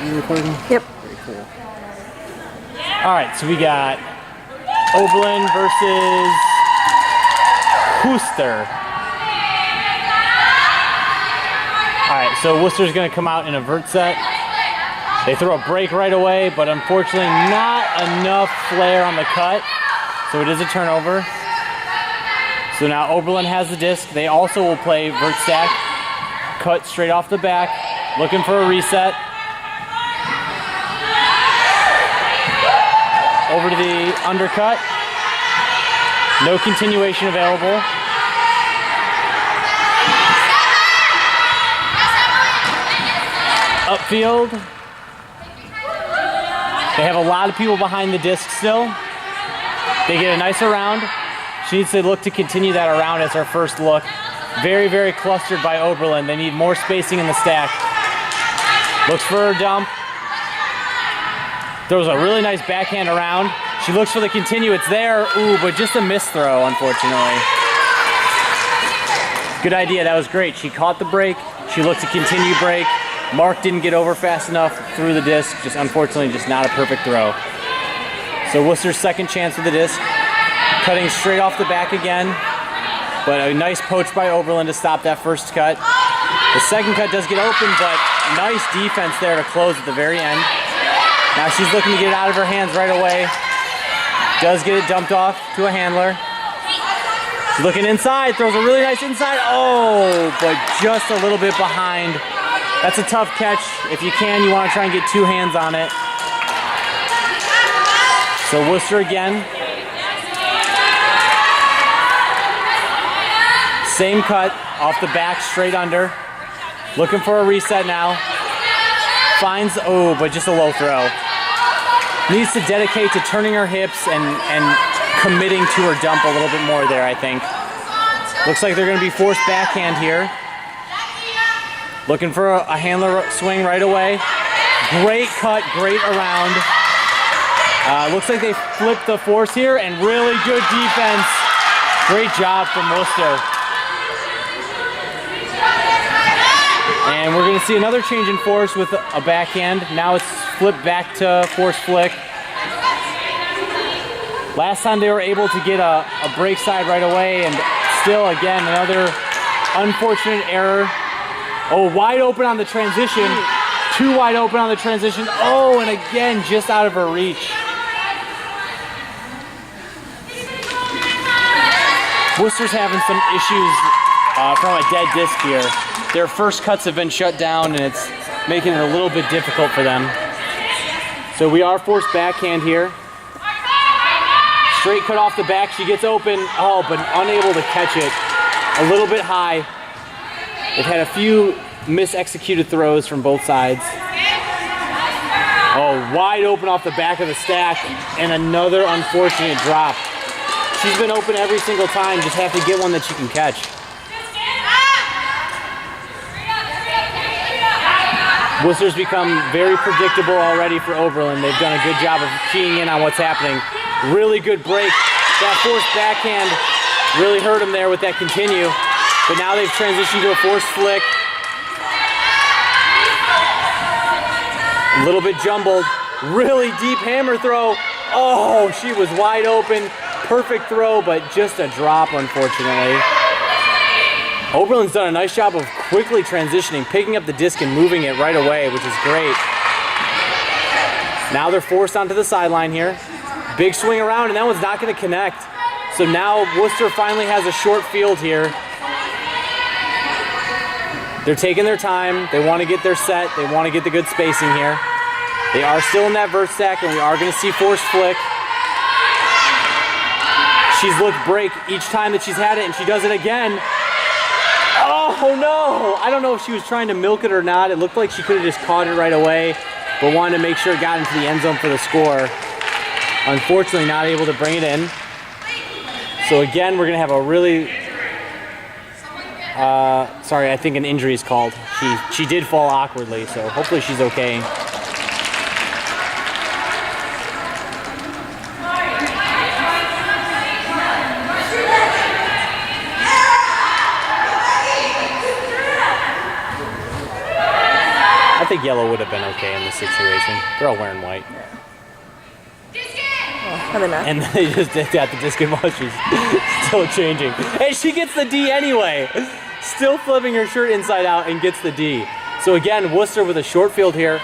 You recording? Yep. Very cool. All right, so we got Oberlin versus Wooster. All right, so Wooster's gonna come out in a vert set. They throw a break right away, but unfortunately not enough flare on the cut, so it is a turnover. So now Oberlin has the disc. They also will play vert stack, cut straight off the back, looking for a reset. Over to the undercut. No continuation available. Upfield. They have a lot of people behind the disc still. They get a nice around. She needs to look to continue that around as her first look. Very, very clustered by Oberlin. They need more spacing in the stack. Looks for her dump. Throws a really nice backhand around. She looks for the continue. It's there. Ooh, but just a miss throw, unfortunately. Good idea. That was great. She caught the break. She looked to continue break. Mark didn't get over fast enough through the disc. Just unfortunately, just not a perfect throw. So Wooster's second chance with the disc. Cutting straight off the back again. But a nice poach by Oberlin to stop that first cut. The second cut does get open, but nice defense there to close at the very end. Now she's looking to get it out of her hands right away. Does get it dumped off to a handler. She's looking inside, throws a really nice inside. Oh, but just a little bit behind. That's a tough catch. If you can, you want to try and get two hands on it. So Wooster again. Same cut, off the back, straight under. Looking for a reset now. Finds, oh, but just a low throw. Needs to dedicate to turning her hips and committing to her dump a little bit more there, I think. Looks like they're gonna be forced backhand here. Looking for a handler swing right away. Great cut, great around. Looks like they flipped the force here and really good defense. Great job from Wooster. And we're going to see another change in force with a backhand. Now it's flipped back to force flick. Last time they were able to get a break side right away, and still again another unfortunate error. Oh, wide open on the transition. Too wide open on the transition. Oh, and again just out of her reach. Wooster's having some issues from a dead disc here. Their first cuts have been shut down and it's making it a little bit difficult for them. So we are forced backhand here. Straight cut off the back, she gets open, oh, but unable to catch it. A little bit high. They've had a few mis-executed throws from both sides. Oh, wide open off the back of the stack and another unfortunate drop. She's been open every single time, just have to get one that she can catch. Wooster's become very predictable already for Oberlin. They've done a good job of keying in on what's happening. Really good break. That forced backhand really hurt him there with that continue. But now they've transitioned to a forced flick. A little bit jumbled. Really deep hammer throw. Oh, she was wide open. Perfect throw, but just a drop, unfortunately. Oberlin's done a nice job of quickly transitioning, picking up the disc and moving it right away, which is great. Now they're forced onto the sideline here. Big swing around, and that one's not going to connect. So now Wooster finally has a short field here. They're taking their time. They want to get their set. They want to get the good spacing here. They are still in that vert stack, and we are going to see forced flick. She's looked break each time that she's had it, and she does it again. Oh no! I don't know if she was trying to milk it or not. It looked like she could have just caught it right away, but wanted to make sure it got into the end zone for the score. Unfortunately, not able to bring it in. So again, we're gonna have a really, sorry, I think an injury is called. She did fall awkwardly, so hopefully she's okay. think yellow would have been okay in this situation. They're all wearing white. Are they not? And they just did that the disc while she's still changing. And she gets the D anyway. Still flipping her shirt inside out and gets the D. So again, Wooster with a short field here.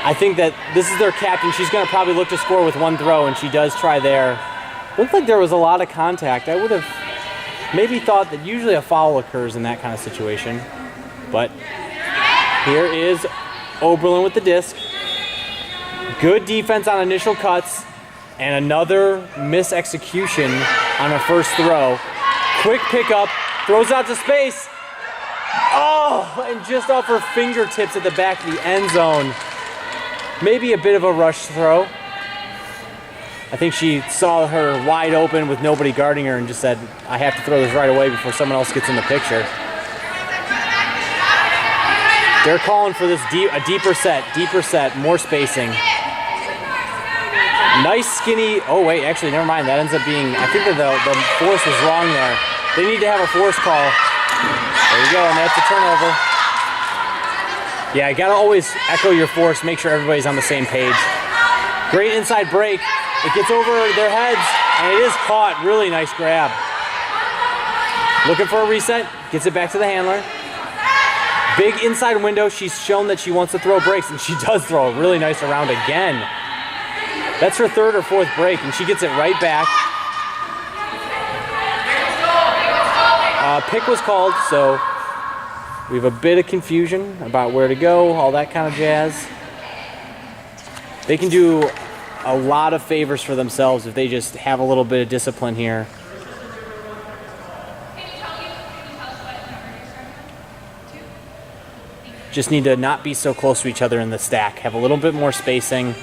I think that this is their captain. She's going to probably look to score with one throw, and she does try there. Looked like there was a lot of contact. I would have maybe thought that usually a foul occurs in that kind of situation. But here is Oberlin with the disc. Good defense on initial cuts, and another mis-execution on her first throw. Quick pickup, throws out to space. Oh, and just off her fingertips at the back of the end zone. Maybe a bit of a rush throw. I think she saw her wide open with nobody guarding her and just said, I have to throw this right away before someone else gets in the picture. They're calling for this a deeper set, more spacing. Nice skinny, oh wait, actually never mind, that ends up being, I think that the force was wrong there. They need to have a force call. There you go, and that's a turnover. Yeah, you gotta always echo your force, make sure everybody's on the same page. Great inside break. It gets over their heads, and it is caught. Really nice grab. Looking for a reset, gets it back to the handler. Big inside window. She's shown that she wants to throw breaks, and she does throw a really nice around again. That's her third or fourth break, and she gets it right back. Pick was called, so we have a bit of confusion about where to go, all that kind of jazz. They can do a lot of favors for themselves if they just have a little bit of discipline here. Just need to not be so close to each other in the stack. Have a little bit more spacing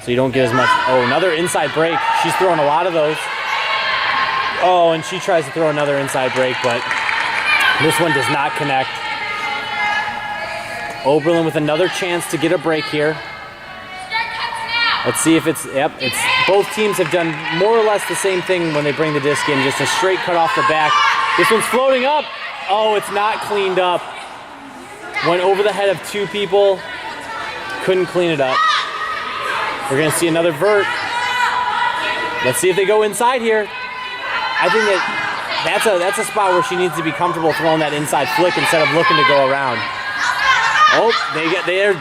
so you don't get as much. Oh, another inside break. She's throwing a lot of those. Oh, and she tries to throw another inside break, but this one does not connect. Oberlin with another chance to get a break here. Let's see if it's, both teams have done more or less the same thing when they bring the disc in, just a straight cut off the back. This one's floating up. Oh, it's not cleaned up. Went over the head of two people, couldn't clean it up. We're gonna see another vert. Let's see if they go inside here. I think that's a spot where she needs to be comfortable throwing that inside flick instead of looking to go around. Oh,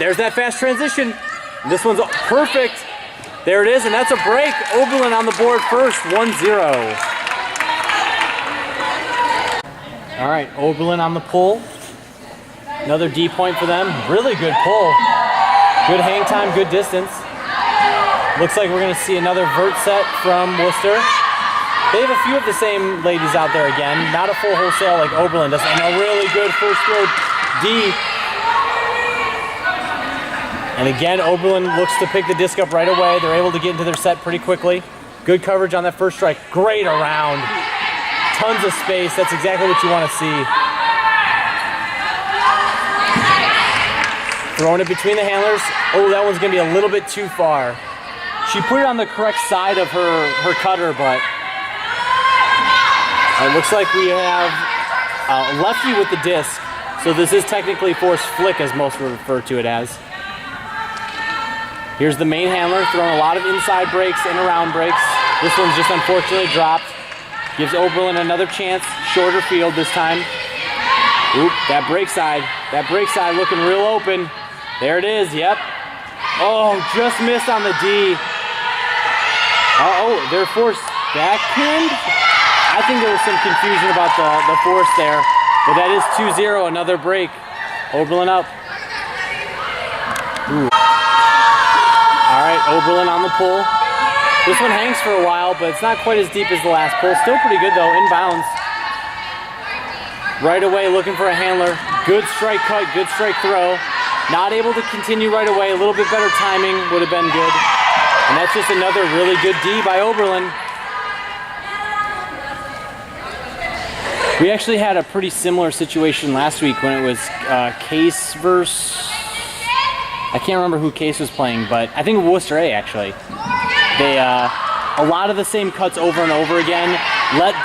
there's that fast transition. This one's perfect. There it is, and that's a break. Oberlin on the board first, 1-0. All right, Oberlin on the pull. Another D point for them. Really good pull. Good hang time, good distance. Looks like we're gonna see another vert set from Wooster. They have a few of the same ladies out there again. Not a full wholesale like Oberlin does, and a really good first throw D. And again, Oberlin looks to pick the disc up right away. They're able to get into their set pretty quickly. Good coverage on that first strike. Great around. Tons of space. That's exactly what you want to see. Throwing it between the handlers. Oh, that one's going to be a little bit too far. She put it on the correct side of her cutter, but it looks like we have lefty with the disc. So this is technically force flick, as most refer to it as. Here's the main handler throwing a lot of inside breaks and around breaks. This one's just unfortunately dropped. Gives Oberlin another chance, shorter field this time. Oop, that break side looking real open. There it is, yep. Oh, just missed on the D. Uh-oh, they're forced backhand? I think there was some confusion about the force there, but that is 2-0, another break. Oberlin up. Ooh. All right, Oberlin on the pull. This one hangs for a while, but it's not quite as deep as the last pull. Still pretty good though, inbounds. Right away, looking for a handler. Good strike cut, good strike throw. Not able to continue right away. A little bit better timing would have been good. And that's just another really good D by Oberlin. We actually had a pretty similar situation last week when it was Case versus, I can't remember who Case was playing, but I think Wooster A actually. They a lot of the same cuts over and over again. Let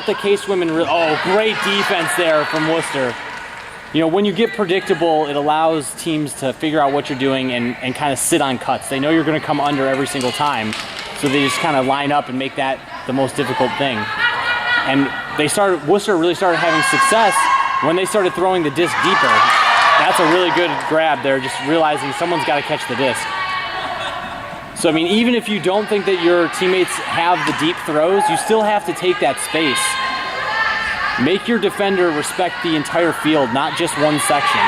the Case women oh, great defense there from Wooster. you know, when you get predictable, it allows teams to figure out what you're doing and kind of sit on cuts. They know you're going to come under every single time, so they just kind of line up and make that the most difficult thing. And Wooster really started having success when they started throwing the disc deeper. That's a really good grab there, just realizing someone's got to catch the disc. So, I mean, even if you don't think that your teammates have the deep throws, you still have to take that space. Make your defender respect the entire field, not just one section.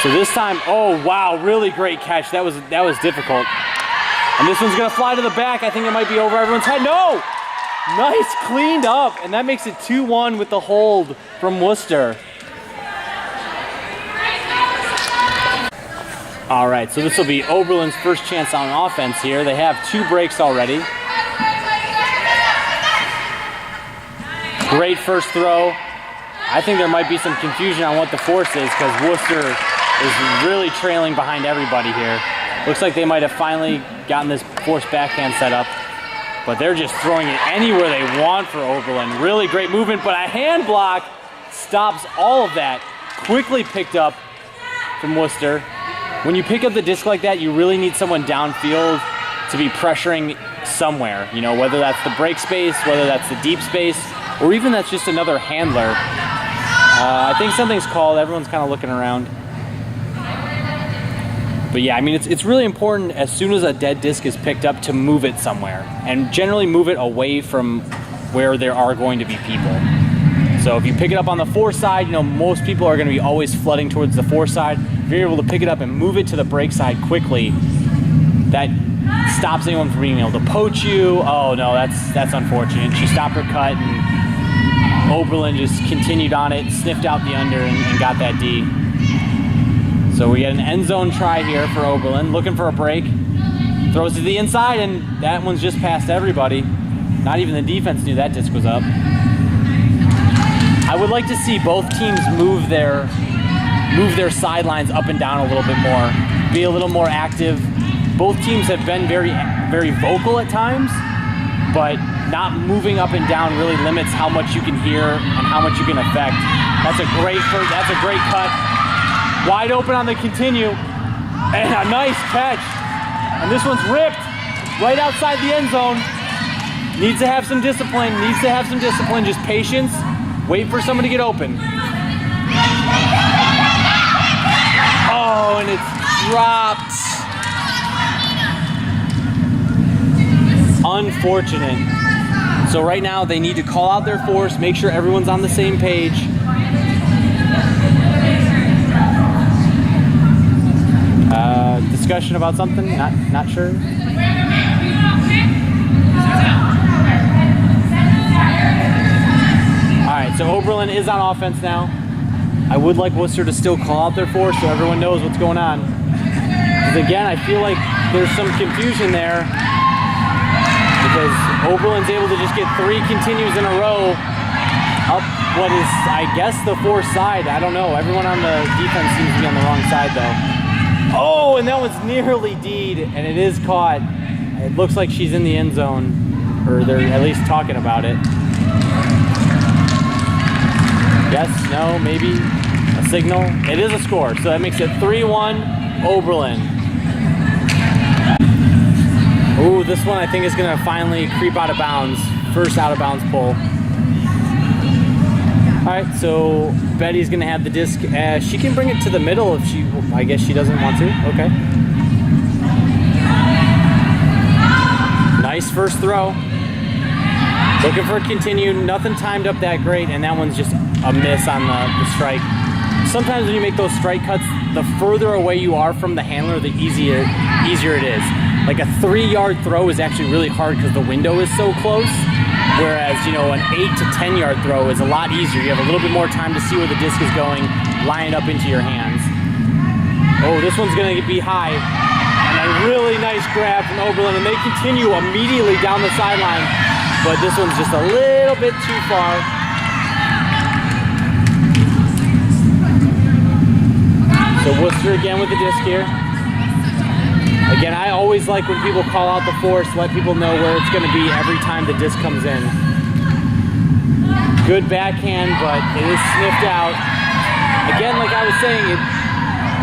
So this time, oh wow, really great catch. That was difficult. And this one's gonna fly to the back. I think it might be over everyone's head. No! Nice, cleaned up, and that makes it 2-1 with the hold from Wooster. All right, so this will be Oberlin's first chance on offense here. They have 2 breaks already. Great first throw. I think there might be some confusion on what the force is because Wooster is really trailing behind everybody here. Looks like they might have finally gotten this force backhand set up, but they're just throwing it anywhere they want for Oberlin. Really great movement, but a hand block stops all of that. Quickly picked up from Wooster. When you pick up the disc like that, you really need someone downfield to be pressuring somewhere. You know, whether that's the break space, whether that's the deep space, or even that's just another handler. I think something's called. Everyone's kind of looking around. But yeah, I mean, it's really important as soon as a dead disc is picked up to move it somewhere, and generally move it away from where there are going to be people. So if you pick it up on the 4 side, you know, most people are going to be always flooding towards the 4 side. If you're able to pick it up and move it to the break side quickly, that stops anyone from being able to poach you. Oh no, that's unfortunate. She stopped her cut, and Oberlin just continued on it, sniffed out the under, and got that D. So we get an end zone try here for Oberlin, looking for a break. Throws to the inside, and that one's just past everybody. Not even the defense knew that disc was up. I would like to see both teams move their sidelines up and down a little bit more, be a little more active. Both teams have been very, very vocal at times, but not moving up and down really limits how much you can hear and how much you can affect. That's a great cut. Wide open on the continue, and a nice catch. And this one's ripped right outside the end zone. Needs to have some discipline, just patience. Wait for someone to get open. Oh, and it's dropped. Unfortunate. So right now they need to call out their force, make sure everyone's on the same page. Discussion about something? Not sure. All right, so Oberlin is on offense now. I would like Wooster to still call out their force so everyone knows what's going on. Because again, I feel like there's some confusion there, because Oberlin's able to just get 3 continues in a row up what is, I guess, the 4 side. I don't know. Everyone on the defense seems to be on the wrong side, though. Oh, and that one's nearly D'd, and it is caught. It looks like she's in the end zone, or they're at least talking about it. Yes, no, maybe a signal. It is a score, so that makes it 3-1 Oberlin. Ooh, this one I think is gonna finally creep out of bounds. First out of bounds pull. All right, so Betty's gonna have the disc. She can bring it to the middle if she, I guess she doesn't want to. Okay. Nice first throw. Looking for a continue, nothing timed up that great, and that one's just a miss on the strike. Sometimes when you make those strike cuts, the further away you are from the handler, the easier it is. Like a 3-yard throw is actually really hard because the window is so close, whereas, you know, an 8 to 10-yard throw is a lot easier. You have a little bit more time to see where the disc is going, line it up into your hands. Oh, this one's gonna be high. And a really nice grab from Oberlin, and they continue immediately down the sideline, but this one's just a little bit too far. So Wooster again with the disc here. Again, I always like when people call out the force, let people know where it's going to be every time the disc comes in. Good backhand, but it is sniffed out. again, like I was saying,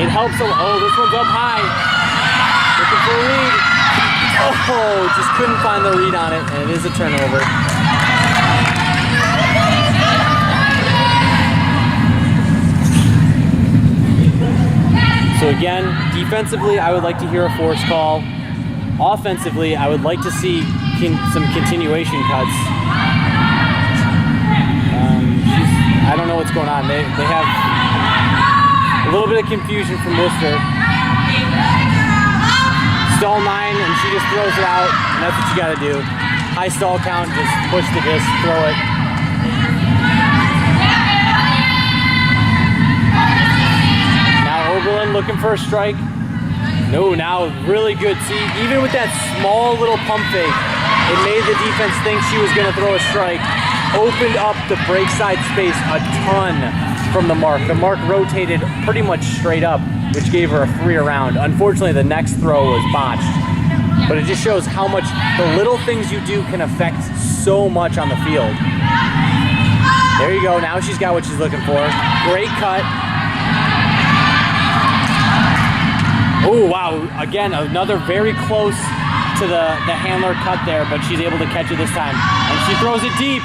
it helps a lot. Oh, this one's up high. Looking for a read. Oh, just couldn't find the read on it, and it is a turnover. So again, defensively, I would like to hear a force call. Offensively, I would like to see some continuation cuts. I don't know what's going on. They have a little bit of confusion from Wooster. Stall 9, and she just throws it out, and that's what you got to do. High stall count, just push the disc, throw it. Now Oberlin looking for a strike. No, now really good. See, even with that small little pump fake, it made the defense think she was going to throw a strike. Opened up the break side space a ton from the mark. The mark rotated pretty much straight up, which gave her a 3 around. Unfortunately, the next throw was botched, but it just shows how much the little things you do can affect so much on the field. There you go. Now she's got what she's looking for. Great cut. Oh, wow. Again, another very close to the handler cut there, but she's able to catch it this time. And she throws it deep.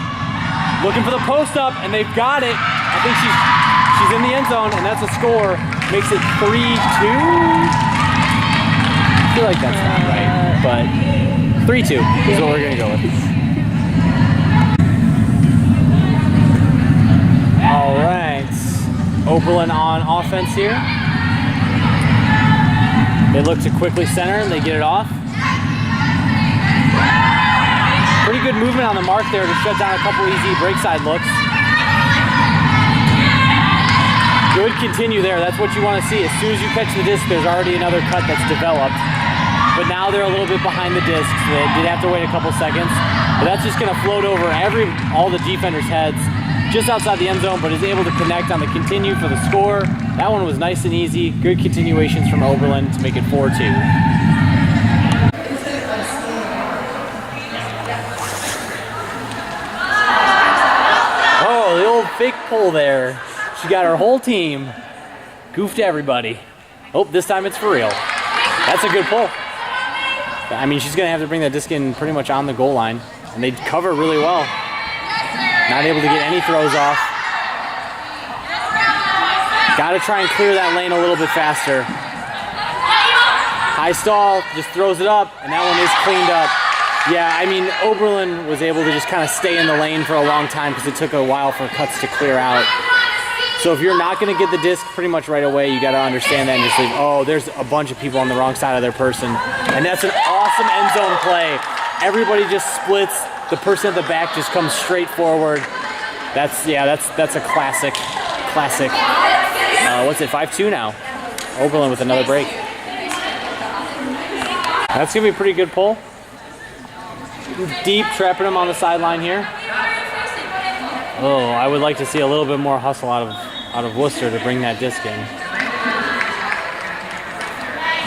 Looking for the post up, and they've got it. I think she's in the end zone, and that's a score. Makes it 3-2. I feel like that's not right, but 3-2 is what we're gonna go with. All right, Oberlin on offense here. They look to quickly center, and they get it off. Pretty good movement on the mark there to shut down a couple easy break side looks. Good continue there. That's what you want to see. As soon as you catch the disc, there's already another cut that's developed. But now they're a little bit behind the disc. So they did have to wait a couple seconds. But that's just going to float over all the defenders' heads just outside the end zone, but is able to connect on the continue for the score. That one was nice and easy. Good continuations from Oberlin to make it 4-2. Fake pull there. She got her whole team. Goofed everybody. Oh, this time it's for real. That's a good pull. I mean, she's going to have to bring that disc in pretty much on the goal line. And they cover really well. Not able to get any throws off. Got to try and clear that lane a little bit faster. High stall, just throws it up, and that one is cleaned up. Yeah, I mean, Oberlin was able to just kind of stay in the lane for a long time because it took a while for cuts to clear out. So if you're not going to get the disc pretty much right away, you got to understand that and just leave. Oh, there's a bunch of people on the wrong side of their person. And that's an awesome end zone play. Everybody just splits. The person at the back just comes straight forward. That's a classic. What's it, 5-2 now? Oberlin with another break. That's going to be a pretty good pull. Deep, trapping him on the sideline here. Oh, I would like to see a little bit more hustle out of Wooster to bring that disc in.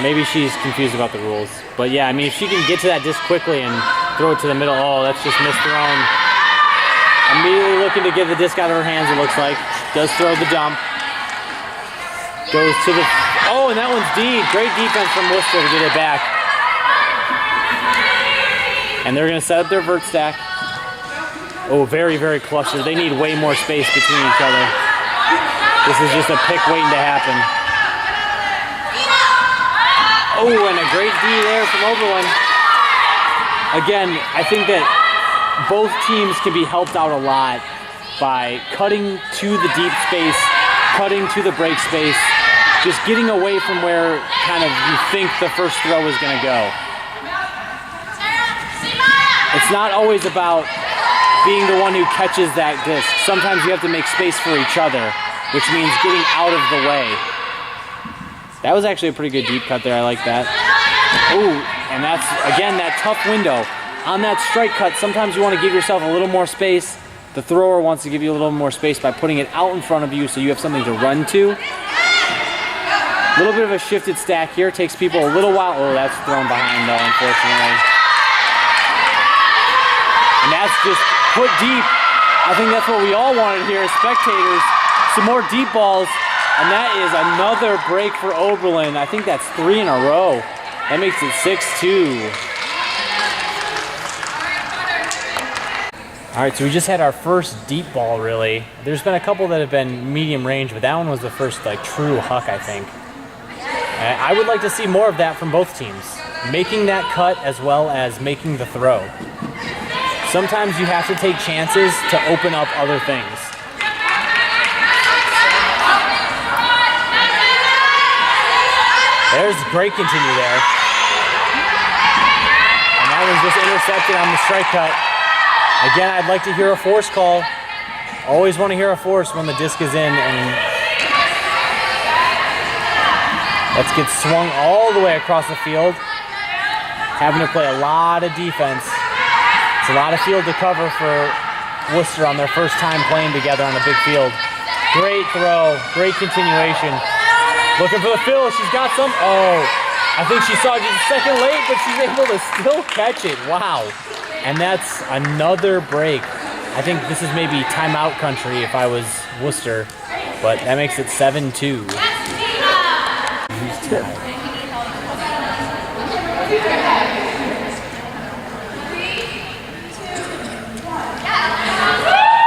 Maybe she's confused about the rules. But yeah, I mean, if she can get to that disc quickly and throw it to the middle, oh, that's just misthrown. Immediately looking to get the disc out of her hands, it looks like. Does throw the dump. Goes to the... Oh, and that one's deep. Great defense from Wooster to get it back. And they're going to set up their vert stack. Oh, very, very clustered. They need way more space between each other. This is just a pick waiting to happen. Oh, and a great D there from Oberlin. Again, I think that both teams can be helped out a lot by cutting to the deep space, cutting to the break space, just getting away from where kind of you think the first throw is going to go. It's not always about being the one who catches that disc. Sometimes you have to make space for each other, which means getting out of the way. That was actually a pretty good deep cut there. I like that. Ooh, and that's, again, that tough window. On that strike cut, sometimes you want to give yourself a little more space. The thrower wants to give you a little more space by putting it out in front of you so you have something to run to. A little bit of a shifted stack here. Takes people a little while. Oh, that's thrown behind though, unfortunately. And that's just put deep. I think that's what we all wanted here as spectators. Some more deep balls. And that is another break for Oberlin. I think that's 3 in a row. That makes it 6-2. All right, so we just had our first deep ball, really. There's been a couple that have been medium range, but that one was the first like true huck, I think. I would like to see more of that from both teams. Making that cut as well as making the throw. Sometimes you have to take chances to open up other things. There's great continue there. And that was just intercepted on the strike cut. Again, I'd like to hear a force call. Always want to hear a force when the disc is in, and let's get swung all the way across the field. Having to play a lot of defense. It's a lot of field to cover for Wooster on their first time playing together on a big field. Great throw, great continuation. Looking for the fill, she's got some. Oh, I think she saw it just a second late, but she's able to still catch it. Wow. And that's another break. I think this is maybe timeout country if I was Wooster, but that makes it 7-2.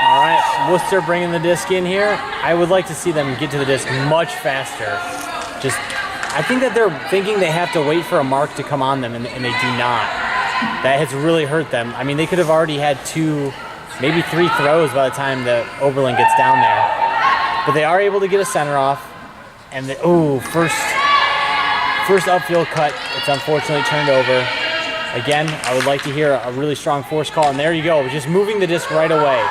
All right, Wooster bringing the disc in here. I would like to see them get to the disc much faster. I think that they're thinking they have to wait for a mark to come on them, and they do not. That has really hurt them. I mean, they could have already had 2, maybe 3 throws by the time that Oberlin gets down there. But they are able to get a center off. And first upfield cut, it's unfortunately turned over. Again, I would like to hear a really strong force call. And there you go, just moving the disc right away.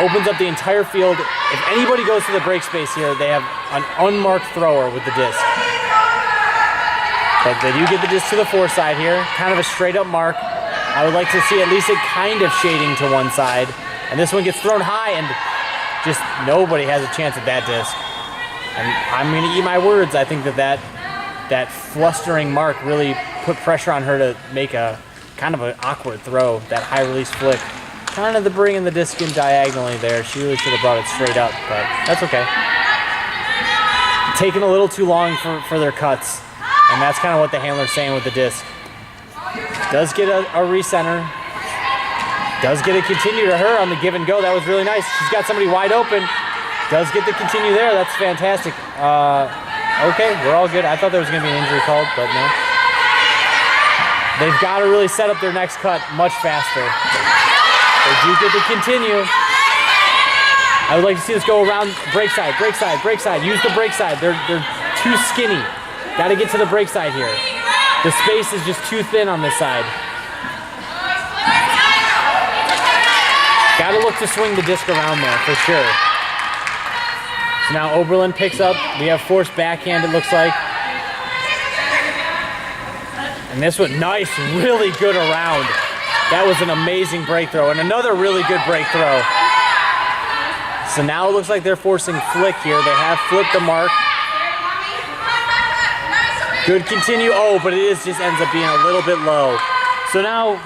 Opens up the entire field. If anybody goes to the break space here, they have an unmarked thrower with the disc. But they do get the disc to the fore side here, kind of a straight up mark. I would like to see at least it kind of shading to one side. And this one gets thrown high, and just nobody has a chance at that disc. And I'm going to eat my words. I think that flustering mark really put pressure on her to make a kind of an awkward throw, that high release flick. Kind of the bringing the disc in diagonally there. She really should have brought it straight up, but that's okay. Taking a little too long for their cuts. And that's kind of what the handler's saying with the disc. Does get a recenter. Does get a continue to her on the give and go. That was really nice. She's got somebody wide open. Does get the continue there. That's fantastic. Okay, we're all good. I thought there was going to be an injury called, but no. They've got to really set up their next cut much faster. They do get the continue. I would like to see this go around break side, break side, break side. Use the break side. They're too skinny. Got to get to the break side here. The space is just too thin on this side. Got to look to swing the disc around there for sure. So now Oberlin picks up. We have forced backhand, it looks like. And this one, nice, really good around. That was an amazing break throw, and another really good break throw. So now it looks like they're forcing flick here. They have flipped the mark. Good continue. Oh, but it just ends up being a little bit low. So now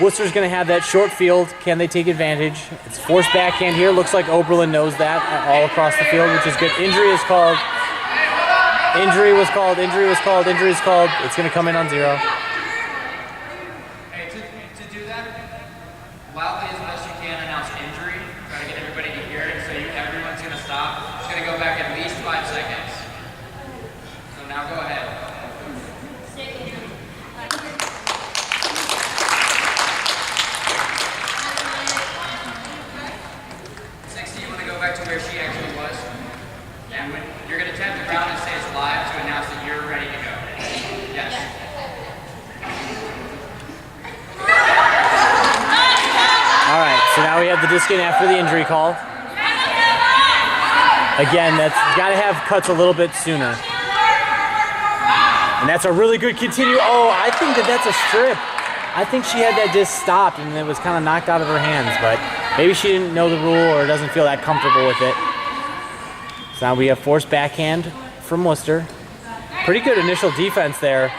Wooster's going to have that short field. Can they take advantage? It's forced backhand here. Looks like Oberlin knows that all across the field, which is good. Injury is called. Injury was called. Injury was called. Injury is called. It's going to come in on 0. Hey, to do that, loudly as best you can announce injury. Try to get everybody to hear it, so everyone's going to stop. It's going to go back at least 5 seconds. So now go ahead. 60, you want to go back to where she actually was? And when you're going to tap the ground and say it's live to announce that you're ready to go. Yes. All right, so now we have the disc in after the injury call. Again, that's got to have cuts a little bit sooner. And that's a really good continue. Oh, I think that's a strip. I think she had that disc stopped and it was kind of knocked out of her hands, but maybe she didn't know the rule or doesn't feel that comfortable with it. So now we have forced backhand from Wooster. Pretty good initial defense there,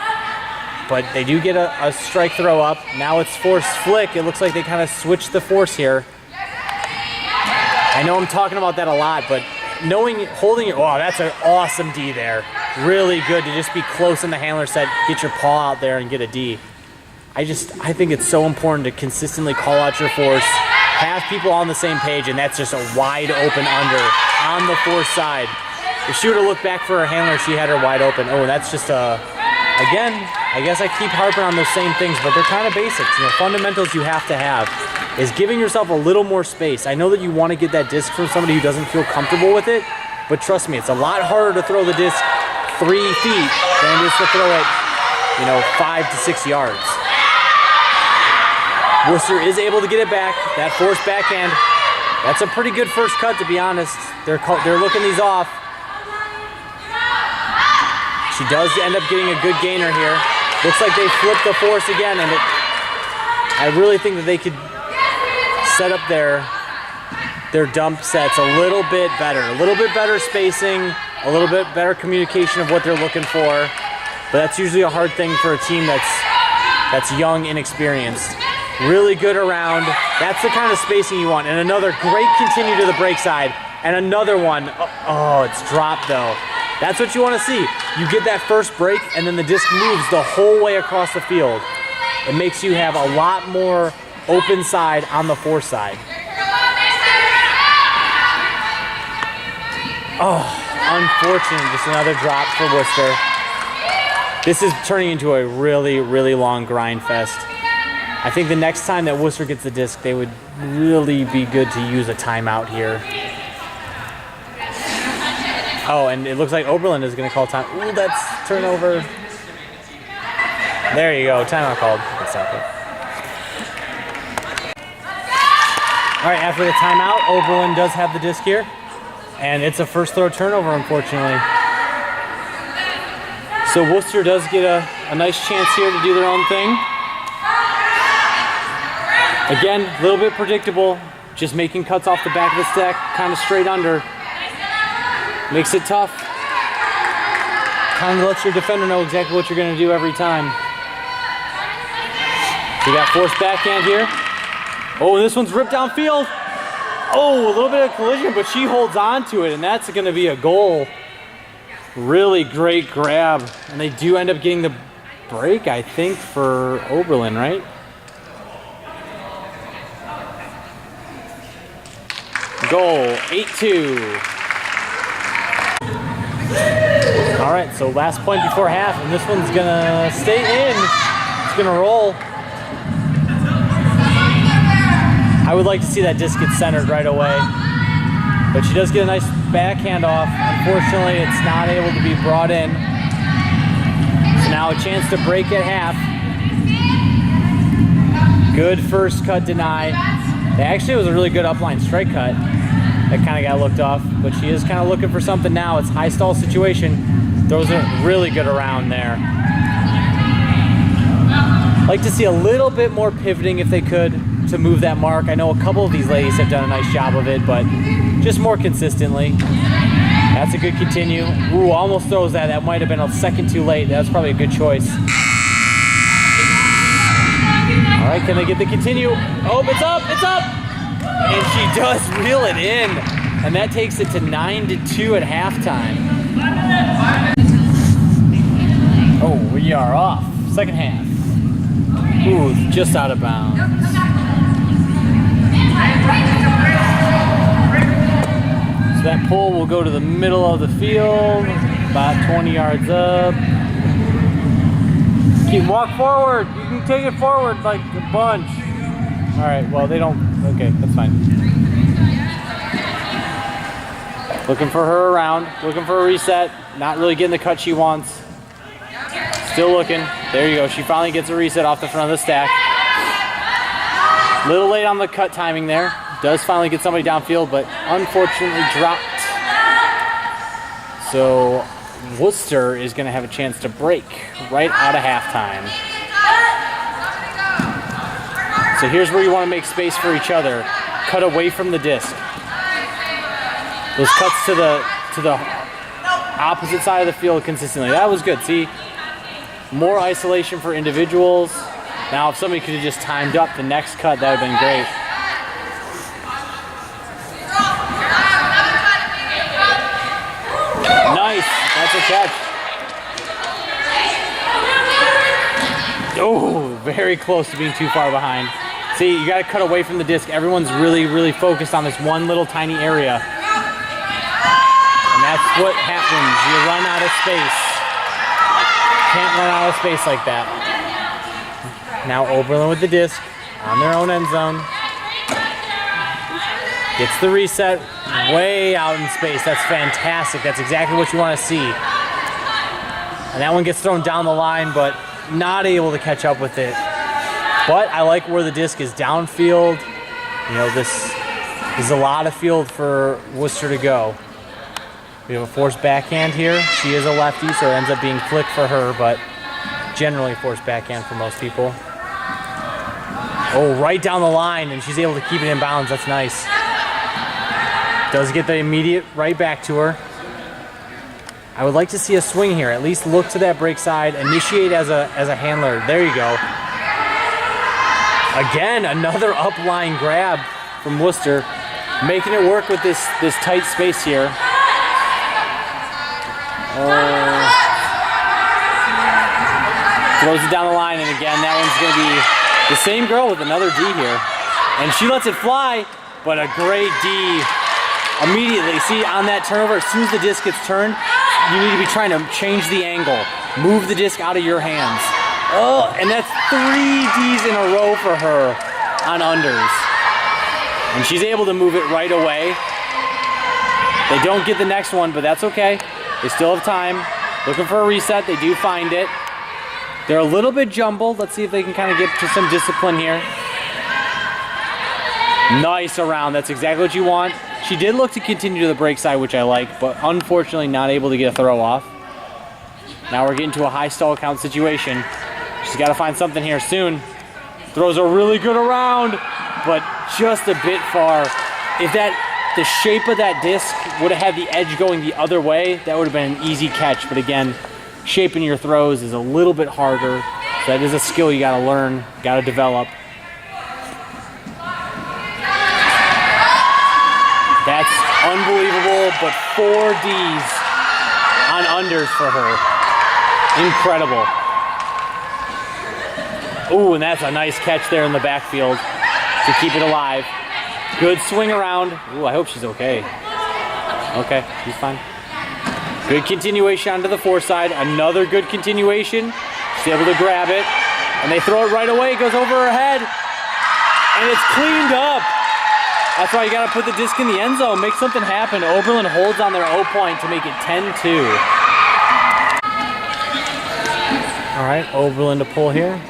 but they do get a strike throw up. Now it's forced flick. It looks like they kind of switched the force here. I know I'm talking about that a lot, but holding it, wow, that's an awesome D there. Really good to just be close in the handler set, get your paw out there and get a D. I think it's so important to consistently call out your force, have people on the same page, and that's just a wide open under on the force side. If she would have looked back for her handler, she had her wide open. Oh, that's just again, I guess I keep harping on those same things, but they're kind of basics. You know, fundamentals you have to have is giving yourself a little more space. I know that you want to get that disc from somebody who doesn't feel comfortable with it, but trust me, it's a lot harder to throw the disc 3 feet than it is to throw it, 5 to 6 yards. Wooster is able to get it back. That forced backhand, that's a pretty good first cut, to be honest. They're looking these off. She does end up getting a good gainer here. Looks like they flipped the force again, and I really think that they could set up their dump sets a little bit better spacing, a little bit better communication of what they're looking for. But that's usually a hard thing for a team that's young, inexperienced. Really good around. That's the kind of spacing you want. And another great continue to the break side. And another one. Oh, it's dropped though. That's what you want to see. You get that first break and then the disc moves the whole way across the field. It makes you have a lot more open side on the force side. Oh, unfortunate. Just another drop for Wooster. This is turning into a really, really long grind fest. I think the next time that Wooster gets the disc, they would really be good to use a timeout here. Oh, and it looks like Oberlin is going to call time. Ooh, that's turnover. There you go, timeout called. That's not good. All right, after the timeout, Oberlin does have the disc here. And it's a first throw turnover, unfortunately. So Wooster does get a nice chance here to do their own thing. Again, a little bit predictable. Just making cuts off the back of the stack, kind of straight under. Makes it tough. Kind of lets your defender know exactly what you're going to do every time. We got forced backhand here. Oh, this one's ripped downfield. Oh, a little bit of collision, but she holds on to it, and that's going to be a goal. Really great grab. And they do end up getting the break, I think, for Oberlin, right? Goal, 8-2. All right, so last point before half, and this one's gonna stay in. It's gonna roll. I would like to see that disc get centered right away, but she does get a nice backhand off. Unfortunately, it's not able to be brought in. So now a chance to break at half. Good first cut deny. Actually, it was a really good upline strike cut. That kind of got looked off, but she is kind of looking for something now. It's high stall situation. Throws it really good around there. Like to see a little bit more pivoting if they could to move that mark. I know a couple of these ladies have done a nice job of it, but just more consistently. That's a good continue. Ooh, almost throws that. That might have been a second too late. That's probably a good choice. All right, can they get the continue? Oh, it's up, it's up! And she does reel it in. And that takes it to 9-2 at halftime. Oh, we are off. Second half. Ooh, just out of bounds. So that pull will go to the middle of the field, about 20 yards up. Walk forward. You can take it forward like a bunch. All right, well, they don't. Okay, that's fine. Looking for her around, looking for a reset. Not really getting the cut she wants. Still looking. There you go. She finally gets a reset off the front of the stack. Little late on the cut timing there. Does finally get somebody downfield, but unfortunately dropped. So Wooster is going to have a chance to break right out of halftime. So here's where you want to make space for each other. Cut away from the disc. Those cuts to the opposite side of the field consistently. That was good. See, more isolation for individuals. Now, if somebody could have just timed up the next cut, that would have been great. catch. Oh, very close to being too far behind. See, you got to cut away from the disc. Everyone's really focused on this one little tiny area. And that's what happens. You run out of space. Can't run out of space like that. Now Oberlin with the disc on their own end zone. Gets the reset way out in space. That's fantastic. That's exactly what you want to see. And that one gets thrown down the line, but not able to catch up with it. But I like where the disc is downfield. You know, this is a lot of field for Wooster to go. We have a forced backhand here. She is a lefty, so it ends up being flick for her, but generally forced backhand for most people. Oh, right down the line, and she's able to keep it in bounds. That's nice. Does get the immediate right back to her. I would like to see a swing here. At least look to that break side. Initiate as a handler. There you go. Again, another upline grab from Wooster, making it work with this tight space here. Throws it down the line, and again, that one's going to be the same girl with another D here. And she lets it fly, but a great D immediately. See, on that turnover, as soon as the disc gets turned, you need to be trying to change the angle. Move the disc out of your hands. Oh, and that's 3 Ds in a row for her on unders. And she's able to move it right away. They don't get the next one, but that's okay. They still have time. Looking for a reset. They do find it. They're a little bit jumbled. Let's see if they can kind of get to some discipline here. Nice around. That's exactly what you want. She did look to continue to the break side, which I like, but unfortunately not able to get a throw off. Now we're getting to a high stall count situation. She's got to find something here soon. Throws a really good around, but just a bit far. If the shape of that disc would have had the edge going the other way, that would have been an easy catch. But again, shaping your throws is a little bit harder. So that is a skill you got to learn, got to develop. That's unbelievable, but 4 Ds on unders for her. Incredible. Ooh, and that's a nice catch there in the backfield to keep it alive. Good swing around. Ooh, I hope she's okay. Okay, she's fine. Good continuation onto the foreside. Another good continuation. She's able to grab it. And they throw it right away. It goes over her head. And it's cleaned up. That's why you got to put the disc in the end zone. Make something happen. Oberlin holds on their O point to make it 10-2. All right, Oberlin to pull here.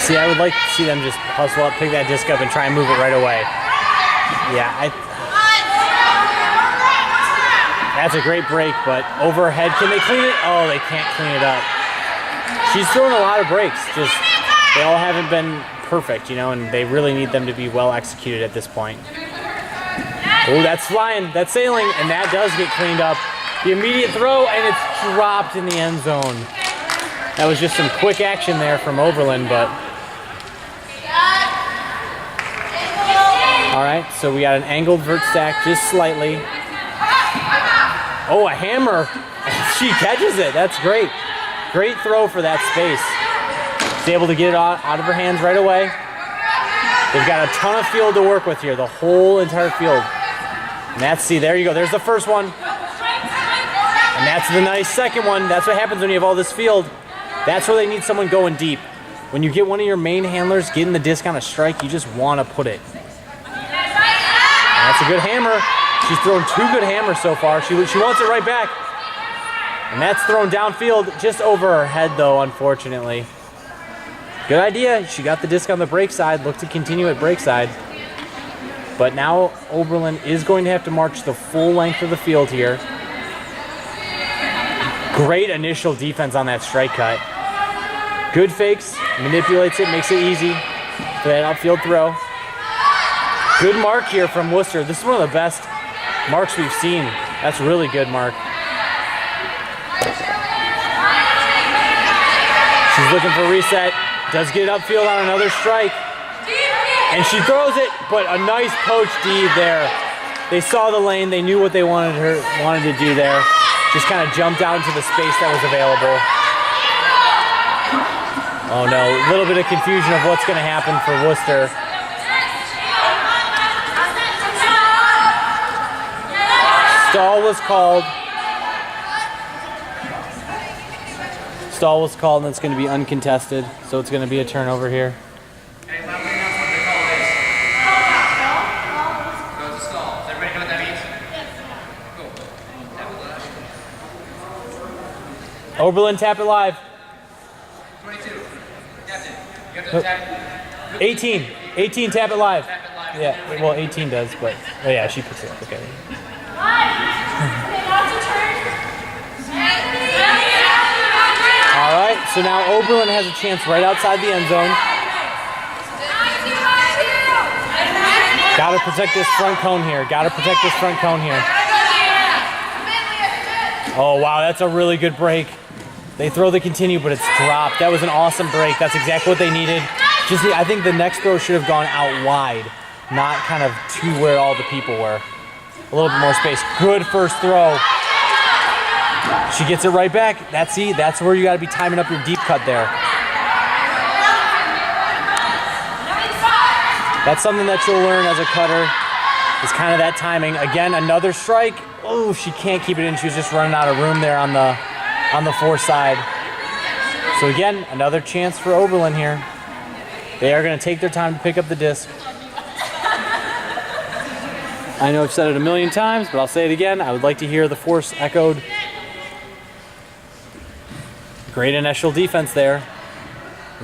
See, I would like to see them just hustle up, pick that disc up, and try and move it right away. Yeah, that's a great break, but overhead, can they clean it? Oh, they can't clean it up. She's throwing a lot of breaks, just they all haven't been perfect, you know, and they really need them to be well executed at this point. Oh, that's flying, that's sailing, and that does get cleaned up. The immediate throw, and it's dropped in the end zone. That was just some quick action there from Oberlin, but... All right, so we got an angled vert stack just slightly. Oh, a hammer. She catches it. That's great. Great throw for that space. She's able to get it out of her hands right away. They've got a ton of field to work with here, the whole entire field. And that's, see, there you go. There's the first one. And that's the nice second one. That's what happens when you have all this field. That's where they need someone going deep. When you get one of your main handlers getting the disc on a strike, you just want to put it. And that's a good hammer. She's thrown 2 good hammers so far. She wants it right back. And that's thrown downfield just over her head, though, unfortunately. Good idea. She got the disc on the break side. Looked to continue at break side. But now Oberlin is going to have to march the full length of the field here. Great initial defense on that strike cut. Good fakes, manipulates it, makes it easy for that outfield throw. Good mark here from Wooster. This is one of the best marks we've seen. That's really good mark. She's looking for a reset. Does get it upfield on another strike. And she throws it, but a nice poach D there. They saw the lane. They knew what they wanted to do there. Just kind of jumped out into the space that was available. Oh no, a little bit of confusion of what's going to happen for Wooster. Stall was called. Stall was called, and it's going to be uncontested, so it's going to be a turnover here. Okay, let me know what they call this. Goes to stall. Does everybody know what that means? Cool. Oberlin, tap it live. 22. Captain, you have to tap. 18. 18, tap it live. Tap it live. Yeah, well, 18 does, but oh yeah, she puts it up. Okay. All right, so now Oberlin has a chance right outside the end zone. Got to protect this front cone here. Got to protect this front cone here. Oh wow, that's a really good break. They throw the continue, but it's dropped. That was an awesome break. That's exactly what they needed. Just, I think the next throw should have gone out wide, not kind of to where all the people were. A little bit more space. Good first throw. She gets it right back. That's where you got to be timing up your deep cut there. That's something that you'll learn as a cutter, is kind of that timing. Again, another strike. Oh, she can't keep it in. She was just running out of room there on the fore side. So again, another chance for Oberlin here. They are going to take their time to pick up the disc. I know I've said it a million times, but I'll say it again. I would like to hear the force echoed. Great initial defense there.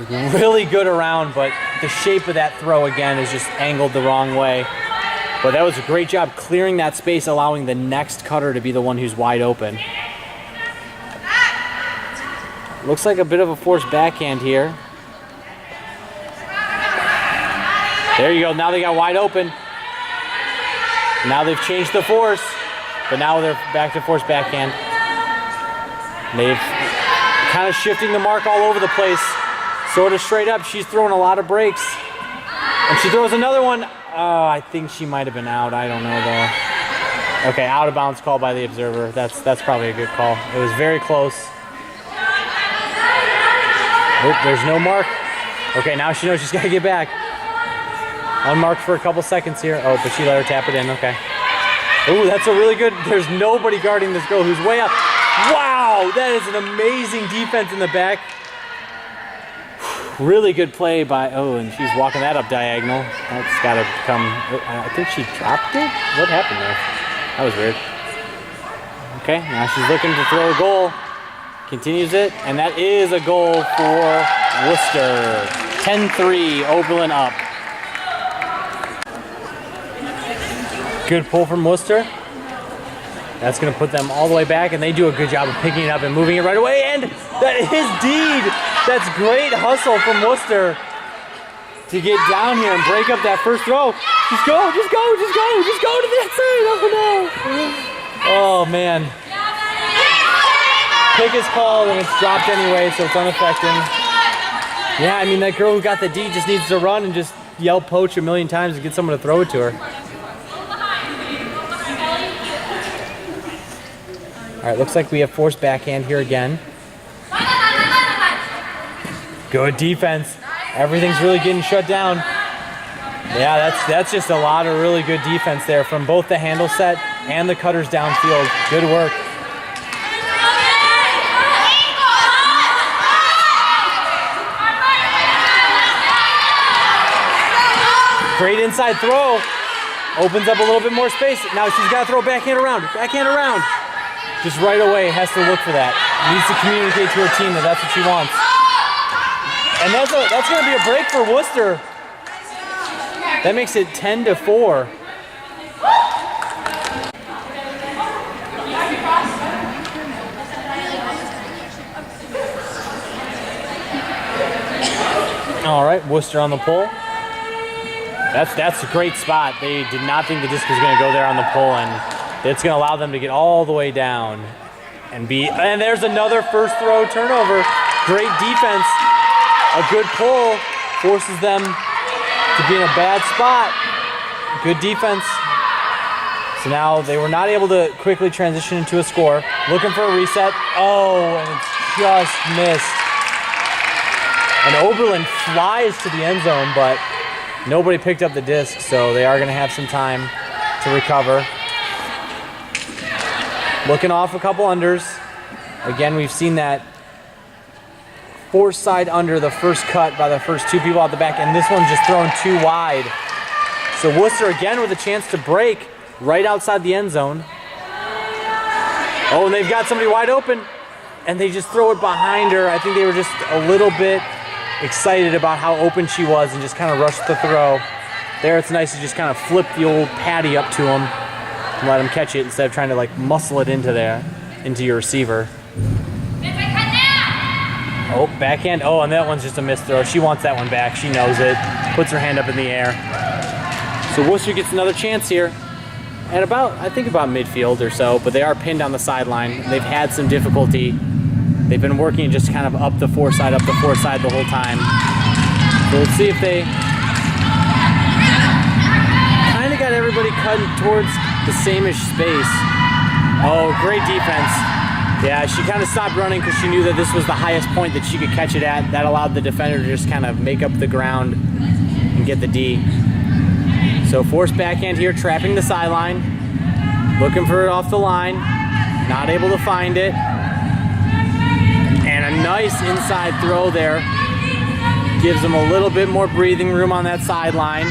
Really good around, but the shape of that throw again is just angled the wrong way. But that was a great job clearing that space, allowing the next cutter to be the one who's wide open. Looks like a bit of a forced backhand here. There you go. Now they got wide open. Now they've changed the force, but now they're back to forced backhand. They've kind of shifting the mark all over the place. Sort of straight up. She's throwing a lot of breaks. And she throws another one. Oh, I think she might have been out. I don't know though. Okay, out of bounds call by the observer. That's probably a good call. It was very close. Oh, there's no mark. Okay, now she knows she's got to get back. Unmarked for a couple seconds here. Oh, but she let her tap it in. Okay. Oh, that's a really good. There's nobody guarding this girl who's way up. Wow, that is an amazing defense in the back. Really good play by, oh, and she's walking that up diagonal. That's got to come, I think she dropped it? What happened there? That was weird. Okay, now she's looking to throw a goal. Continues it, and that is a goal for Wooster. 10-3, Oberlin up. Good pull from Wooster. That's going to put them all the way back, and they do a good job of picking it up and moving it right away, and that is deed. That's great hustle from Wooster to get down here and break up that first throw. Just go, just go, just go, just go to that side. Oh no. Oh man. Pick is called and it's dropped anyway, so it's unaffected. Yeah, I mean that girl who got the D just needs to run and just yell poach a million times and get someone to throw it to her. All right, looks like we have forced backhand here again. Good defense. Everything's really getting shut down. Yeah, that's just a lot of really good defense there from both the handle set and the cutters downfield. Good work. Great inside throw. Opens up a little bit more space. Now she's got to throw backhand around. Backhand around. Just right away has to look for that. Needs to communicate to her team that that's what she wants. And that's going to be a break for Wooster. That makes it 10-4. All right, Wooster on the pull. That's a great spot. They did not think the disc was going to go there on the pull, and it's going to allow them to get all the way down and there's another first throw turnover. Great defense. A good pull forces them to be in a bad spot. Good defense. So now they were not able to quickly transition into a score. Looking for a reset. Oh, and it's just missed. And Oberlin flies to the end zone, but nobody picked up the disc, so they are going to have some time to recover. Looking off a couple unders. Again, we've seen that force side under the first cut by the first two people out the back, and this one's just thrown too wide. So Wooster again with a chance to break right outside the end zone. Oh, and they've got somebody wide open, and they just throw it behind her. I think they were just a little bit excited about how open she was and just kind of rushed the throw. There it's nice to just kind of flip the old patty up to him and let him catch it instead of trying to like muscle it into your receiver. Oh, backhand. Oh, and that one's just a missed throw. She wants that one back. She knows it. Puts her hand up in the air. So Wooster gets another chance here at I think about midfield or so, but they are pinned on the sideline. They've had some difficulty. They've been working just kind of up the four side the whole time. So let's see if they kind of got everybody cutting towards the same-ish space. Oh, great defense. Yeah, she kind of stopped running because she knew that this was the highest point that she could catch it at. That allowed the defender to just kind of make up the ground and get the D. So forced backhand here, trapping the sideline. Looking for it off the line. Not able to find it. And a nice inside throw there. Gives them a little bit more breathing room on that sideline.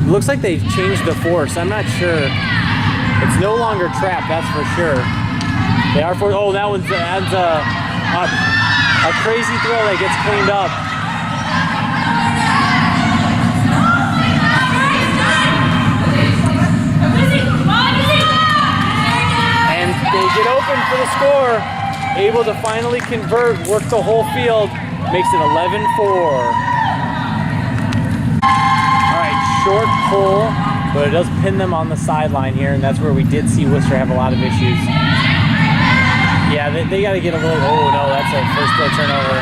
Looks like they changed the force. I'm not sure. It's no longer trap, that's for sure. They are for. Oh, that's a crazy throw that gets cleaned up. And they get open for the score. Able to finally convert, work the whole field. Makes it 11-4. All right, short pull, but it does pin them on the sideline here, and that's where we did see Wooster have a lot of issues. Yeah, they got to get a little, oh no, that's a first throw turnover.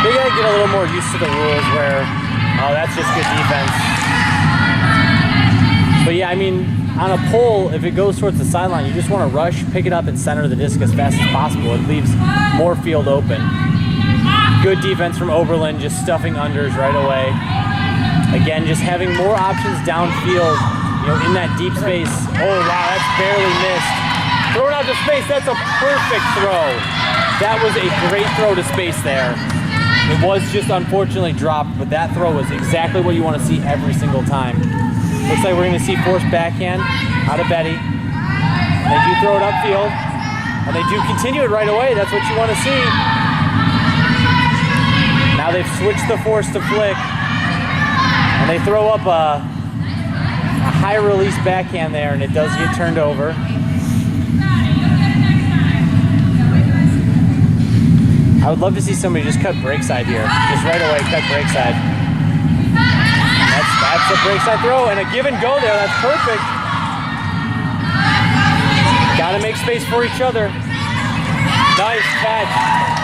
They got to get a little more used to the rules where, oh, that's just good defense. But yeah, I mean, on a pull, if it goes towards the sideline, you just want to rush, pick it up, and center the disc as fast as possible. It leaves more field open. Good defense from Oberlin, just stuffing unders right away. Again, just having more options downfield, in that deep space. Oh wow, that's barely missed. Throw it out to space, that's a perfect throw. That was a great throw to space there. It was just unfortunately dropped, but that throw was exactly what you want to see every single time. Looks like we're going to see forced backhand out of Betty. They do throw it upfield, and they do continue it right away. That's what you want to see. Now they've switched the force to flick, and they throw up a high release backhand there, and it does get turned over. I would love to see somebody just cut break side here. Just right away, cut break side. That's a break side throw, and a give and go there. That's perfect. Got to make space for each other. Nice catch,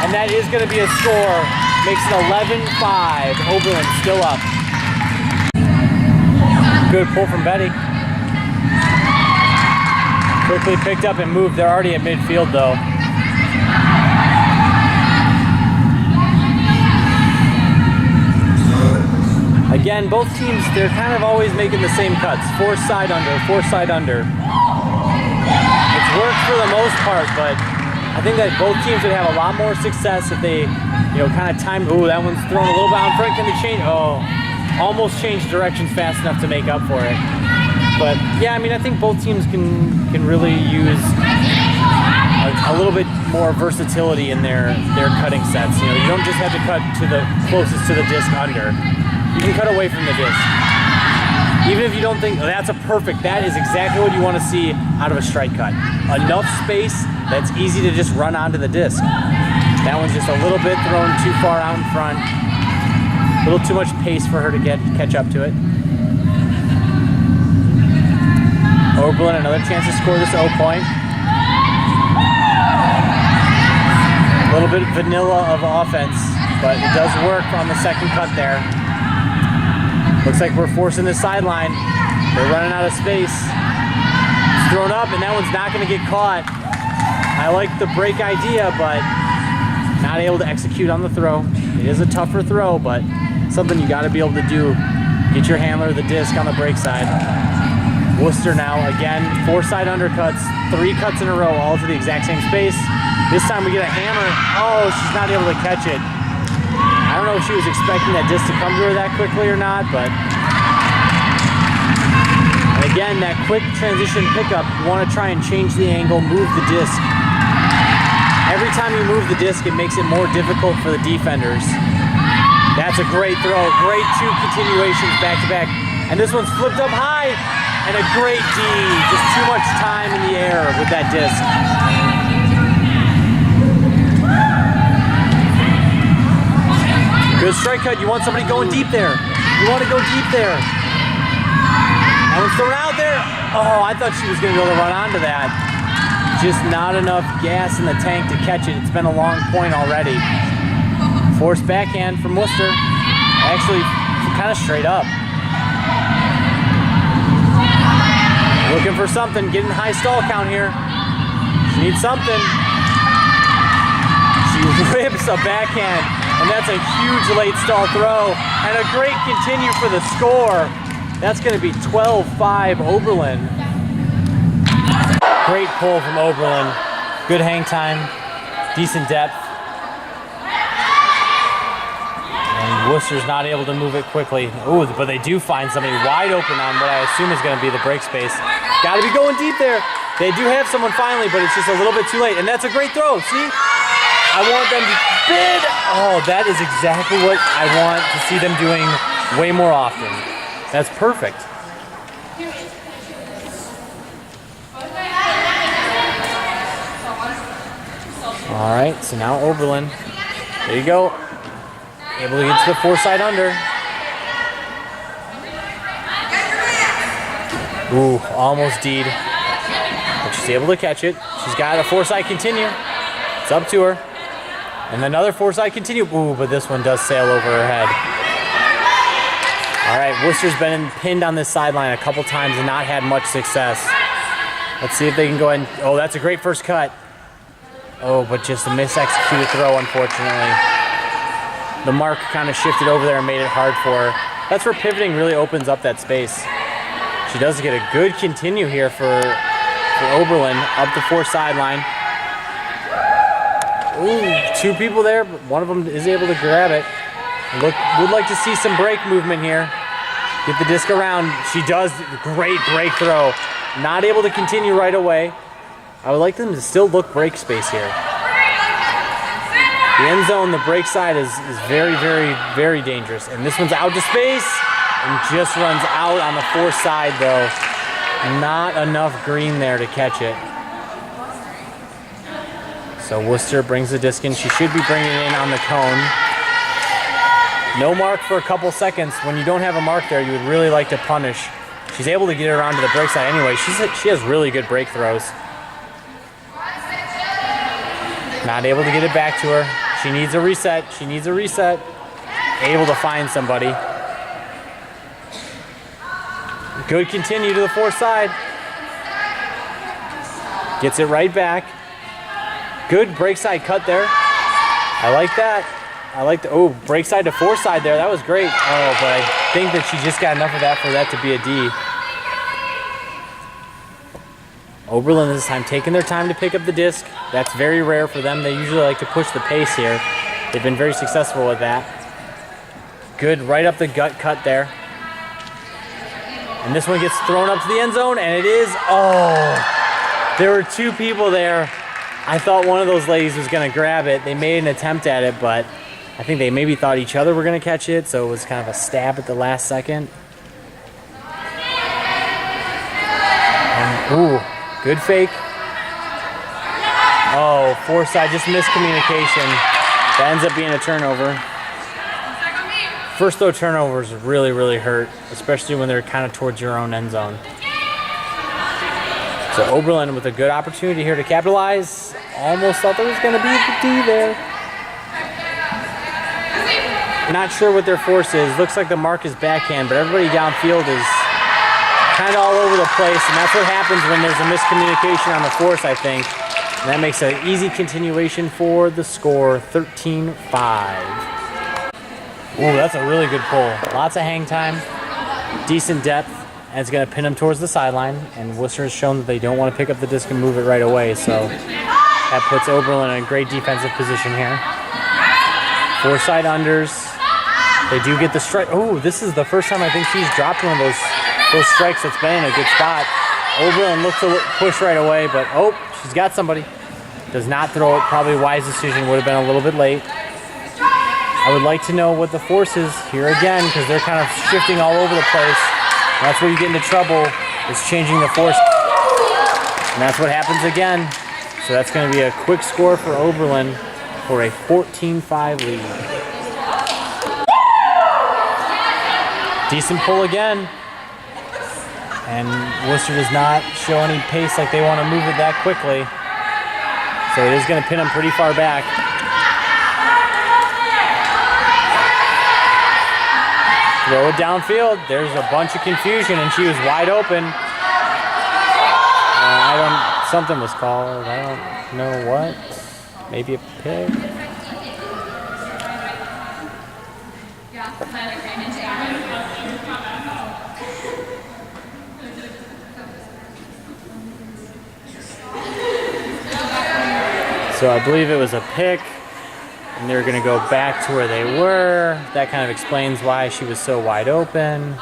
and that is going to be a score. Makes it 11-5. Oberlin still up. Good pull from Betty. Quickly picked up and moved. They're already at midfield though. Again, both teams, they're kind of always making the same cuts. Force side under, force side under. It's worked for the most part, but I think that both teams would have a lot more success if they, kind of timed. Ooh, that one's thrown a little bit out in front. Can they change? Oh, almost changed directions fast enough to make up for it. But yeah, I mean, I think both teams can really use a little bit more versatility in their cutting sets. You don't just have to cut to the closest to the disc under. You can cut away from the disc. Even if you don't think, that's that is exactly what you want to see out of a strike cut. Enough space that's easy to just run onto the disc. That one's just a little bit thrown too far out in front. A little too much pace for her to catch up to it. Oberlin, another chance to score this O point. A little bit vanilla of offense, but it does work on the second cut there. Looks like we're forcing the sideline. They're running out of space. It's thrown up, and that one's not going to get caught. I like the break idea, but not able to execute on the throw. It is a tougher throw, but something you got to be able to do. Get your handler the disc on the break side. Wooster now, again, 4 side undercuts, 3 cuts in a row, all to the exact same space. This time we get a hammer. Oh, she's not able to catch it. I don't know if she was expecting that disc to come to her that quickly or not, but... And again, that quick transition pickup, you want to try and change the angle, move the disc. Every time you move the disc, it makes it more difficult for the defenders. That's a great throw, great 2 continuations back to back. And this one's flipped up high. And a great D, just too much time in the air with that disc. Good strike cut, you want somebody going deep there. You want to go deep there. That one's thrown out there. Oh, I thought she was going to be able to run onto that. Just not enough gas in the tank to catch it. It's been a long point already. Forced backhand from Wooster. Actually, kind of straight up. Looking for something, getting high stall count here. She needs something. She rips a backhand, and that's a huge late stall throw, and a great continue for the score. That's gonna be 12-5 Oberlin. Great pull from Oberlin. Good hang time, decent depth. And Wooster's not able to move it quickly. Ooh, but they do find somebody wide open on what I assume is gonna be the break space. Gotta be going deep there. They do have someone finally, but it's just a little bit too late. And that's a great throw, see? I want them to bid. Oh, that is exactly what I want to see them doing way more often. That's perfect. All right, so now Oberlin. There you go. Able to get to the 4 side under. Ooh, almost D'd. But she's able to catch it. She's got a 4 side continue. It's up to her. And another 4 side continue. Ooh, but this one does sail over her head. All right, Wooster's been pinned on this sideline a couple times and not had much success. Let's see if they can go ahead and... Oh, that's a great first cut. Oh, but just a misexecuted throw, unfortunately. The mark kind of shifted over there and made it hard for her. That's where pivoting really opens up that space. She does get a good continue here for Oberlin up the 4 sideline. Ooh, 2 people there, but one of them is able to grab it. Would like to see some break movement here. Get the disc around. She does. Great break throw. Not able to continue right away. I would like them to still look break space here. The end zone, the break side is very, very, very dangerous. And this one's out to space and just runs out on the 4 side though. Not enough green there to catch it. So Wooster brings the disc in. She should be bringing it in on the cone. No mark for a couple seconds. When you don't have a mark there, you would really like to punish. She's able to get it around to the break side anyway. She has really good break throws. Not able to get it back to her. She needs a reset. She needs a reset. Able to find somebody. Good continue to the 4 side. Gets it right back. Good break side cut there. I like that. I like the, oh, break side to 4 side there. That was great. Oh, but I think that she just got enough of that for that to be a D. Oberlin this time taking their time to pick up the disc. That's very rare for them. They usually like to push the pace here. They've been very successful with that. Good right up the gut cut there. And this one gets thrown up to the end zone, and it is, oh, there were 2 people there. I thought one of those ladies was gonna grab it. They made an attempt at it, but I think they maybe thought each other were gonna catch it, so it was kind of a stab at the last second. And, ooh, good fake. Oh, 4 side, just miscommunication. That ends up being a turnover. First throw turnovers really, really hurt, especially when they're kind of towards your own end zone. So Oberlin with a good opportunity here to capitalize. Almost thought there was going to be a D there. Not sure what their force is. Looks like the mark is backhand, but everybody downfield is kind of all over the place, and that's what happens when there's a miscommunication on the force, I think. And that makes an easy continuation for the score, 13-5. Ooh, that's a really good pull. Lots of hang time, decent depth, and it's going to pin them towards the sideline. And Worcester has shown that they don't want to pick up the disc and move it right away, so that puts Oberlin in a great defensive position here. 4 side unders. They do get the strike. Oh, this is the first time I think she's dropped one of those strikes that's been in a good spot. Oberlin looks to push right away, but oh, she's got somebody. Does not throw it. Probably a wise decision. Would have been a little bit late. I would like to know what the force is here again, because they're kind of shifting all over the place. And that's where you get into trouble, is changing the force. And that's what happens again. So that's going to be a quick score for Oberlin for a 14-5 lead. Decent pull again. And Worcester does not show any pace like they want to move it that quickly. So it is going to pin them pretty far back. Throw it downfield. There's a bunch of confusion, and she was wide open. Something was called. I don't know what. Maybe a pick. So I believe it was a pick, and they're going to go back to where they were. That kind of explains why she was so wide open.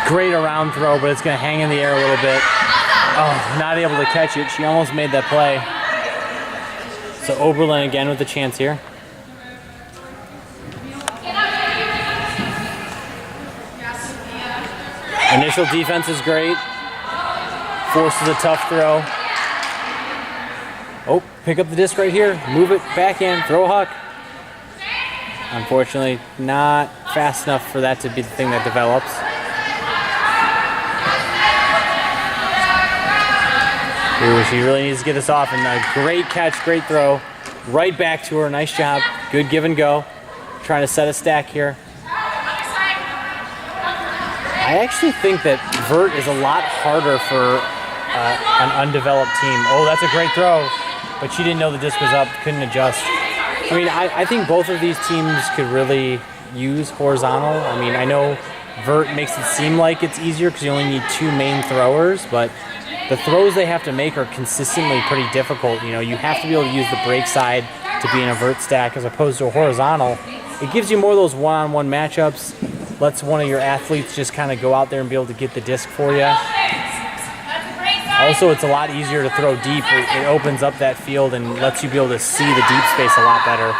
Great around throw, but it's going to hang in the air a little bit. Oh, not able to catch it. She almost made that play. So Oberlin again with the chance here. Initial defense is great. Forces a tough throw. Oh, pick up the disc right here. Move it back in. Throw a huck. Unfortunately, not fast enough for that to be the thing that develops. Ooh, she really needs to get this off, and a great catch, great throw. Right back to her, nice job. Good give and go. Trying to set a stack here. I actually think that vert is a lot harder for an undeveloped team. Oh, that's a great throw, but she didn't know the disc was up, couldn't adjust. I mean, I think both of these teams could really use horizontal. I mean, I know vert makes it seem like it's easier because you only need 2 main throwers, but the throws they have to make are consistently pretty difficult. You know, you have to be able to use the break side to be in a vert stack as opposed to a horizontal. It gives you more of those one-on-one matchups, lets one of your athletes just kind of go out there and be able to get the disc for you. Also, it's a lot easier to throw deep. It opens up that field and lets you be able to see the deep space a lot better.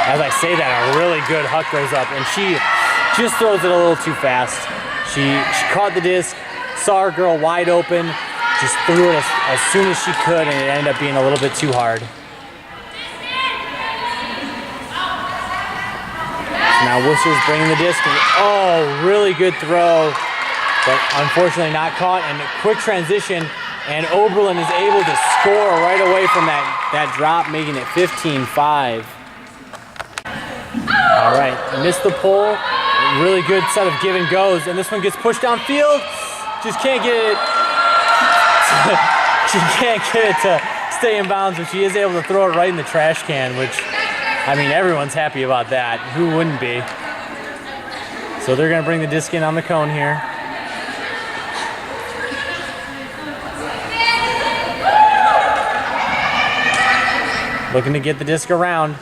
As I say that, a really good huck goes up, and she just throws it a little too fast. She caught the disc, saw her girl wide open, just threw it as soon as she could, and it ended up being a little bit too hard. So now Worcester's bringing the disc. Oh, really good throw, but unfortunately not caught. And a quick transition, and Oberlin is able to score right away from that drop, making it 15-5. All right, missed the pull. Really good set of give and goes, and this one gets pushed downfield. Just can't get it. She can't get it to stay in bounds, but she is able to throw it right in the trash can, which, I mean, everyone's happy about that. Who wouldn't be? So they're going to bring the disc in on the cone here. Looking to get the disc around.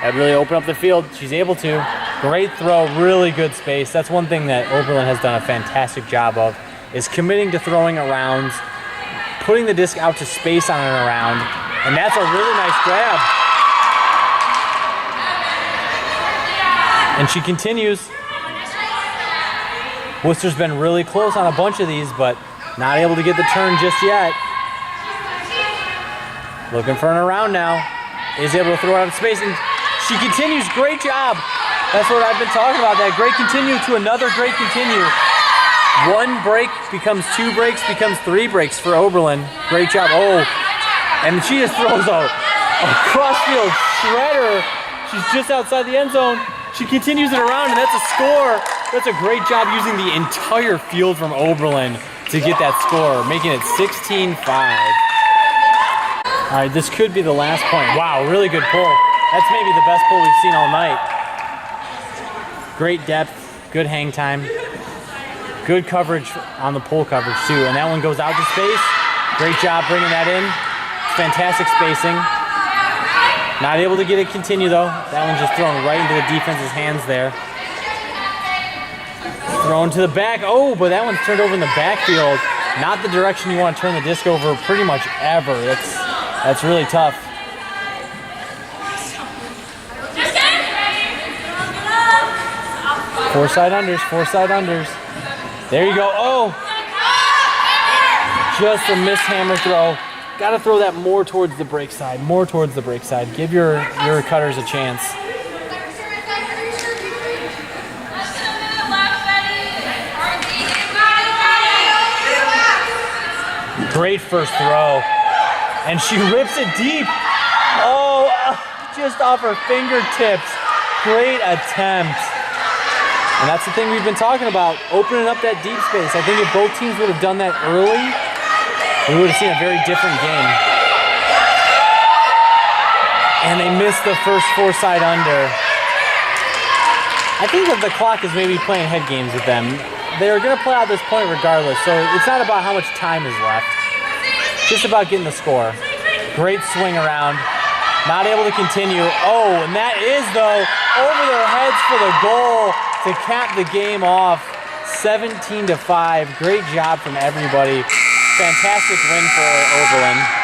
That really opened up the field. She's able to. Great throw, really good space. That's one thing that Oberlin has done a fantastic job of, is committing to throwing arounds, putting the disc out to space on an around, and that's a really nice grab. And she continues. Worcester's been really close on a bunch of these, but not able to get the turn just yet. Looking for an around now. Is able to throw it out of space, and She continues, great job. That's what I've been talking about, that great continue to another great continue. One break becomes 2 breaks, becomes 3 breaks for Oberlin. Great job. Oh, and she just throws a crossfield shredder. She's just outside the end zone. She continues it around, and that's a score. That's a great job using the entire field from Oberlin to get that score, making it 16-5. All right, this could be the last point. Wow, really good pull. That's maybe the best pull we've seen all night. Great depth, good hang time. Good coverage on the pull coverage too, and that one goes out to space. Great job bringing that in. Fantastic spacing. Not able to get it continue though. That one's just thrown right into the defense's hands there. Thrown to the back. Oh, but that one's turned over in the backfield. Not the direction you want to turn the disc over pretty much ever. That's really tough. Four side unders. There you go. Oh! Just a missed hammer throw. Got to throw that more towards the break side. Give your cutters a chance. Great first throw. And she rips it deep. Oh, just off her fingertips. Great attempt. And that's the thing we've been talking about, opening up that deep space. I think if both teams would have done that early, we would have seen a very different game. And they missed the first 4 side under. I think that the clock is maybe playing head games with them. They're going to play out this point regardless, so it's not about how much time is left. It's just about getting the score. Great swing around. Not able to continue. Oh, and that is, though, over their heads for the goal to cap the game off. 17-5. Great job from everybody. Fantastic win for Oberlin.